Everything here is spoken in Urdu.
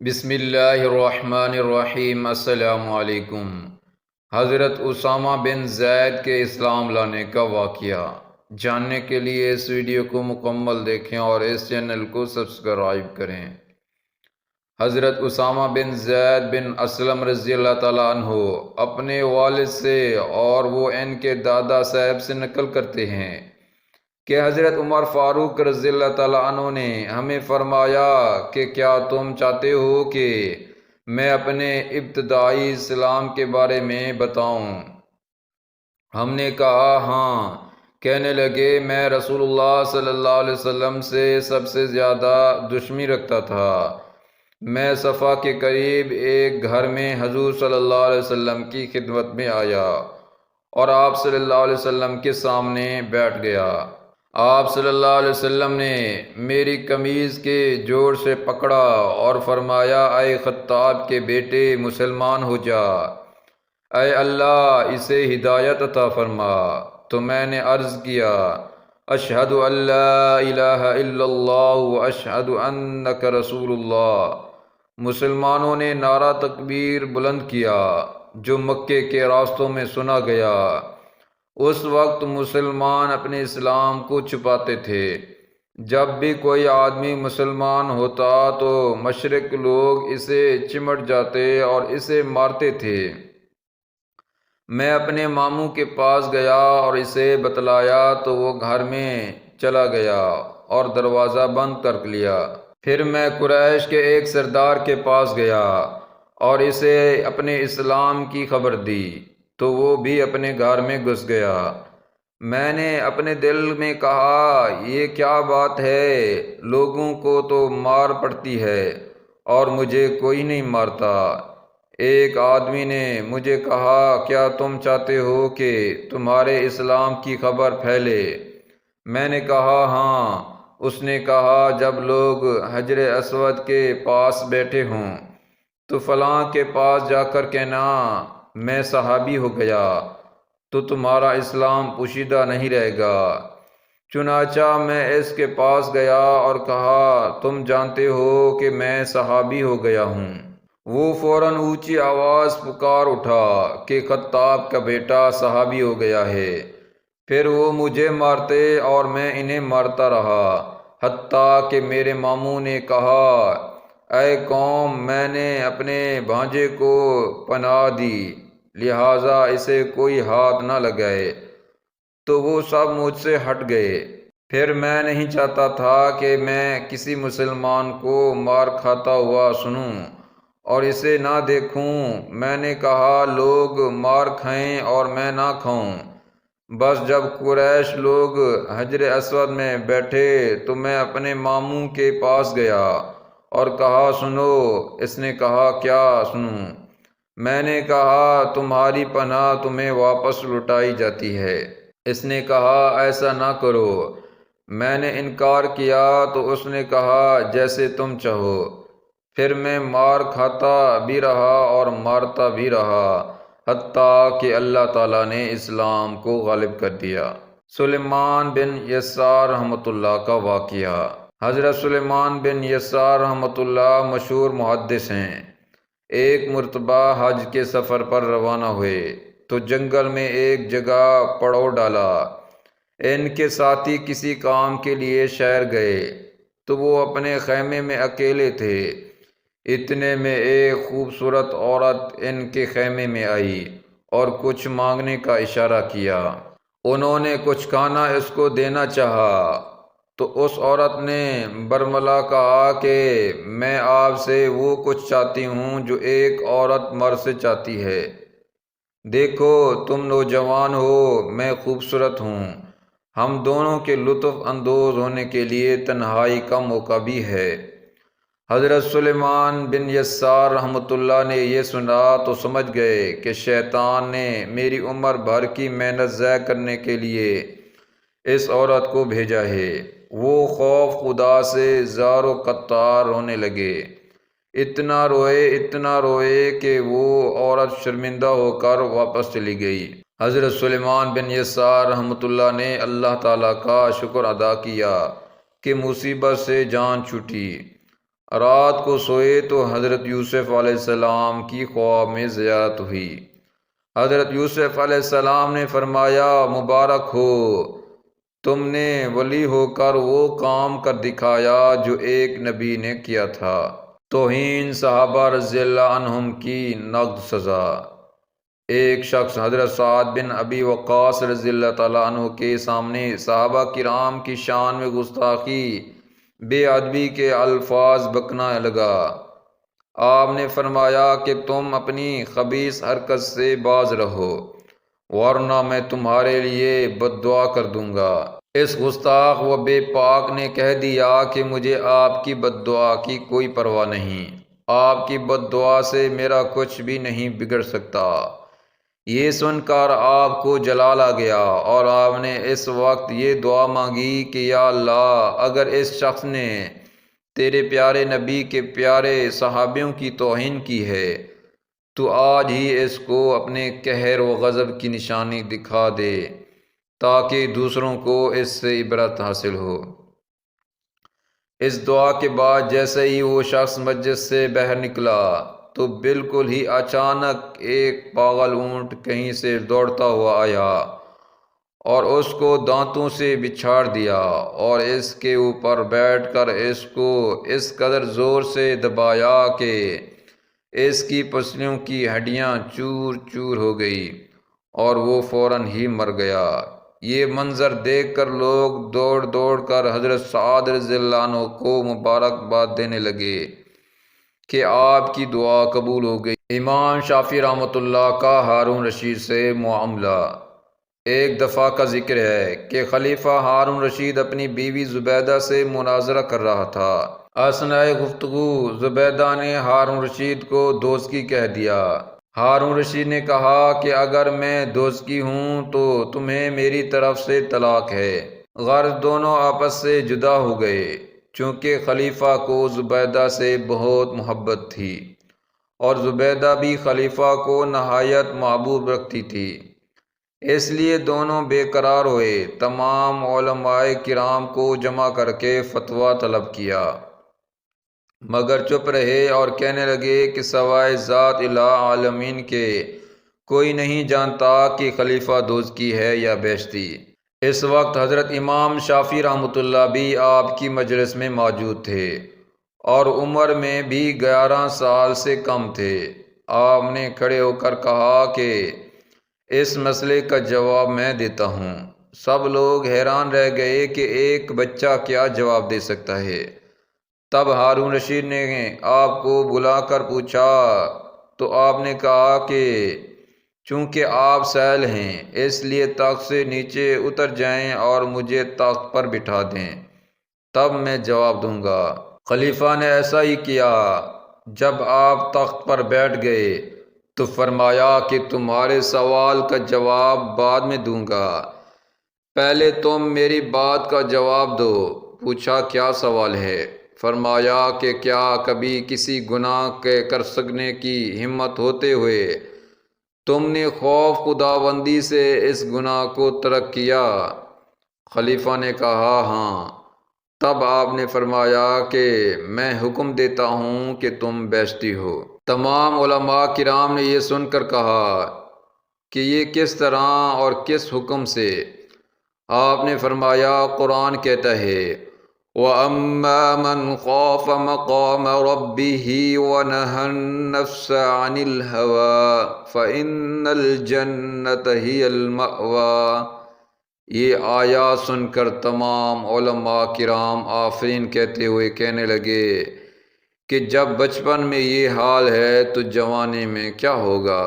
بسم اللہ الرحمن الرحیم۔ السلام علیکم۔ حضرت اسامہ بن زید کے اسلام لانے کا واقعہ جاننے کے لیے اس ویڈیو کو مکمل دیکھیں اور اس چینل کو سبسکرائب کریں۔ حضرت اسامہ بن زید بن اسلم رضی اللہ تعالیٰ عنہ اپنے والد سے اور وہ ان کے دادا صاحب سے نقل کرتے ہیں کہ حضرت عمر فاروق رضی اللہ تعالیٰ عنہ نے ہمیں فرمایا کہ کیا تم چاہتے ہو کہ میں اپنے ابتدائی اسلام کے بارے میں بتاؤں؟ ہم نے کہا ہاں۔ کہنے لگے میں رسول اللہ صلی اللہ علیہ وسلم سے سب سے زیادہ دشمنی رکھتا تھا۔ میں صفا کے قریب ایک گھر میں حضور صلی اللہ علیہ وسلم کی خدمت میں آیا اور آپ صلی اللہ علیہ وسلم کے سامنے بیٹھ گیا۔ آپ صلی اللہ علیہ وسلم نے میری قمیض کے جوڑ سے پکڑا اور فرمایا اے خطاب کے بیٹے مسلمان ہو جا، اے اللہ اسے ہدایت عطا فرما۔ تو میں نے عرض کیا اشہد ان لا الہ الا اللہ و اشہد انک رسول اللہ۔ مسلمانوں نے نعرہ تکبیر بلند کیا جو مکے کے راستوں میں سنا گیا۔ اس وقت مسلمان اپنے اسلام کو چھپاتے تھے۔ جب بھی کوئی آدمی مسلمان ہوتا تو مشرق لوگ اسے چمٹ جاتے اور اسے مارتے تھے۔ میں اپنے ماموں کے پاس گیا اور اسے بتلایا تو وہ گھر میں چلا گیا اور دروازہ بند کر لیا۔ پھر میں قریش کے ایک سردار کے پاس گیا اور اسے اپنے اسلام کی خبر دی تو وہ بھی اپنے گھر میں گھس گیا۔ میں نے اپنے دل میں کہا یہ کیا بات ہے، لوگوں کو تو مار پڑتی ہے اور مجھے کوئی نہیں مارتا۔ ایک آدمی نے مجھے کہا کیا تم چاہتے ہو کہ تمہارے اسلام کی خبر پھیلے؟ میں نے کہا ہاں۔ اس نے کہا جب لوگ حجر اسود کے پاس بیٹھے ہوں تو فلاں کے پاس جا کر کہنا میں صحابی ہو گیا تو تمہارا اسلام پوشیدہ نہیں رہے گا۔ چنانچہ میں اس کے پاس گیا اور کہا تم جانتے ہو کہ میں صحابی ہو گیا ہوں۔ وہ فوراً اونچی آواز پکار اٹھا کہ خطاب کا بیٹا صحابی ہو گیا ہے۔ پھر وہ مجھے مارتے اور میں انہیں مارتا رہا، حتیٰ کہ میرے ماموں نے کہا اے قوم میں نے اپنے بھانجے کو پناہ دی لہٰذا اسے کوئی ہاتھ نہ لگائے، تو وہ سب مجھ سے ہٹ گئے۔ پھر میں نہیں چاہتا تھا کہ میں کسی مسلمان کو مار کھاتا ہوا سنوں اور اسے نہ دیکھوں۔ میں نے کہا لوگ مار کھائیں اور میں نہ کھاؤں۔ بس جب قریش لوگ حجر اسود میں بیٹھے تو میں اپنے ماموں کے پاس گیا اور کہا سنو۔ اس نے کہا کیا سنوں؟ میں نے کہا تمہاری پناہ تمہیں واپس لوٹائی جاتی ہے۔ اس نے کہا ایسا نہ کرو۔ میں نے انکار کیا تو اس نے کہا جیسے تم چاہو۔ پھر میں مار کھاتا بھی رہا اور مارتا بھی رہا حتیٰ کہ اللہ تعالیٰ نے اسلام کو غالب کر دیا۔ سلیمان بن یسار رحمۃ اللہ کا واقعہ۔ حضرت سلیمان بن یسار رحمۃ اللہ مشہور محدث ہیں۔ ایک مرتبہ حج کے سفر پر روانہ ہوئے تو جنگل میں ایک جگہ پڑاؤ ڈالا۔ ان کے ساتھی کسی کام کے لیے شہر گئے تو وہ اپنے خیمے میں اکیلے تھے۔ اتنے میں ایک خوبصورت عورت ان کے خیمے میں آئی اور کچھ مانگنے کا اشارہ کیا۔ انہوں نے کچھ کھانا اس کو دینا چاہا تو اس عورت نے برملا کہا کہ میں آپ سے وہ کچھ چاہتی ہوں جو ایک عورت مرد سے چاہتی ہے۔ دیکھو تم نوجوان ہو، میں خوبصورت ہوں، ہم دونوں کے لطف اندوز ہونے کے لیے تنہائی کا موقع بھی ہے۔ حضرت سلیمان بن یسار رحمۃ اللہ نے یہ سنا تو سمجھ گئے کہ شیطان نے میری عمر بھر کی محنت ضائع کرنے کے لیے اس عورت کو بھیجا ہے۔ وہ خوف خدا سے زار و قطار رونے لگے۔ اتنا روئے کہ وہ عورت شرمندہ ہو کر واپس چلی گئی۔ حضرت سلیمان بن یسار رحمۃ اللہ نے اللہ تعالیٰ کا شکر ادا کیا کہ مصیبت سے جان چھوٹی۔ رات کو سوئے تو حضرت یوسف علیہ السلام کی خواب میں زیارت ہوئی۔ حضرت یوسف علیہ السلام نے فرمایا، مبارک ہو، تم نے ولی ہو کر وہ کام کر دکھایا جو ایک نبی نے کیا تھا۔ توہین صحابہ رضی اللہ عنہم کی نقد سزا۔ ایک شخص حضرت سعد بن ابی وقاص رضی اللہ تعالیٰ عنہ کے سامنے صحابہ کرام کی شان میں گستاخی، بے ادبی کے الفاظ بکنا لگا۔ آپ نے فرمایا کہ تم اپنی خبیث حرکت سے باز رہو، ورنہ میں تمہارے لیے بد دعا کر دوں گا۔ اس گستاخ و بے پاک نے کہہ دیا کہ مجھے آپ کی بد دعا کی کوئی پرواہ نہیں، آپ کی بد دعا سے میرا کچھ بھی نہیں بگڑ سکتا۔ یہ سن کر آپ کو جلال آ گیا اور آپ نے اس وقت یہ دعا مانگی کہ یا اللہ، اگر اس شخص نے تیرے پیارے نبی کے پیارے صحابیوں کی توہین کی ہے تو آج ہی اس کو اپنے قہر و غضب کی نشانی دکھا دے تاکہ دوسروں کو اس سے عبرت حاصل ہو۔ اس دعا کے بعد جیسے ہی وہ شخص مسجد سے باہر نکلا تو بالکل ہی اچانک ایک پاگل اونٹ کہیں سے دوڑتا ہوا آیا اور اس کو دانتوں سے بچھاڑ دیا اور اس کے اوپر بیٹھ کر اس کو اس قدر زور سے دبایا کہ اس کی پسلیوں کی ہڈیاں چور چور ہو گئی اور وہ فوراً ہی مر گیا۔ یہ منظر دیکھ کر لوگ دوڑ دوڑ کر حضرت سعد رضی اللہ عنہ کو مبارکباد دینے لگے کہ آپ کی دعا قبول ہو گئی۔ امام شافعی رحمۃ اللہ کا ہارون رشید سے معاملہ۔ ایک دفعہ کا ذکر ہے کہ خلیفہ ہارون رشید اپنی بیوی زبیدہ سے مناظرہ کر رہا تھا۔ اثناء گفتگو زبیدہ نے ہارون رشید کو دوزکی کہہ دیا۔ ہارون رشید نے کہا کہ اگر میں دوزکی ہوں تو تمہیں میری طرف سے طلاق ہے۔ غرض دونوں آپس سے جدا ہو گئے۔ چونکہ خلیفہ کو زبیدہ سے بہت محبت تھی اور زبیدہ بھی خلیفہ کو نہایت محبوب رکھتی تھی، اس لیے دونوں بے قرار ہوئے۔ تمام علماء کرام کو جمع کر کے فتویٰ طلب کیا، مگر چپ رہے اور کہنے لگے کہ سوائے ذات الہ عالمین کے کوئی نہیں جانتا کہ خلیفہ دوزکی ہے یا بیشتی۔ اس وقت حضرت امام شافعی رحمۃ اللہ بھی آپ کی مجلس میں موجود تھے اور عمر میں بھی 11 سال سے کم تھے۔ آپ نے کھڑے ہو کر کہا کہ اس مسئلے کا جواب میں دیتا ہوں۔ سب لوگ حیران رہ گئے کہ ایک بچہ کیا جواب دے سکتا ہے۔ تب ہارون رشید نے آپ کو بلا کر پوچھا تو آپ نے کہا کہ چونکہ آپ سائل ہیں اس لیے تخت سے نیچے اتر جائیں اور مجھے تخت پر بٹھا دیں، تب میں جواب دوں گا۔ خلیفہ نے ایسا ہی کیا۔ جب آپ تخت پر بیٹھ گئے تو فرمایا کہ تمہارے سوال کا جواب بعد میں دوں گا، پہلے تم میری بات کا جواب دو۔ پوچھا کیا سوال ہے؟ فرمایا کہ کیا کبھی کسی گناہ کے کر سکنے کی ہمت ہوتے ہوئے تم نے خوف خداوندی سے اس گناہ کو ترک کیا؟ خلیفہ نے کہا ہاں۔ تب آپ نے فرمایا کہ میں حکم دیتا ہوں کہ تم بیشتی ہو۔ تمام علماء کرام نے یہ سن کر کہا کہ یہ کس طرح اور کس حکم سے؟ آپ نے فرمایا قرآن کہتا ہے وَأَمَّا مَنْ خَافَ مَقَامَ رَبِّهِ وَنَهَى النَّفْسَ عَنِ الْهَوَىٰ فَإِنَّ الْجَنَّةَ هِيَ الْمَأْوَىٰ۔ یہ آیات سن کر تمام علماء کرام آفرین کہتے ہوئے کہنے لگے کہ جب بچپن میں یہ حال ہے تو جوانی میں کیا ہوگا۔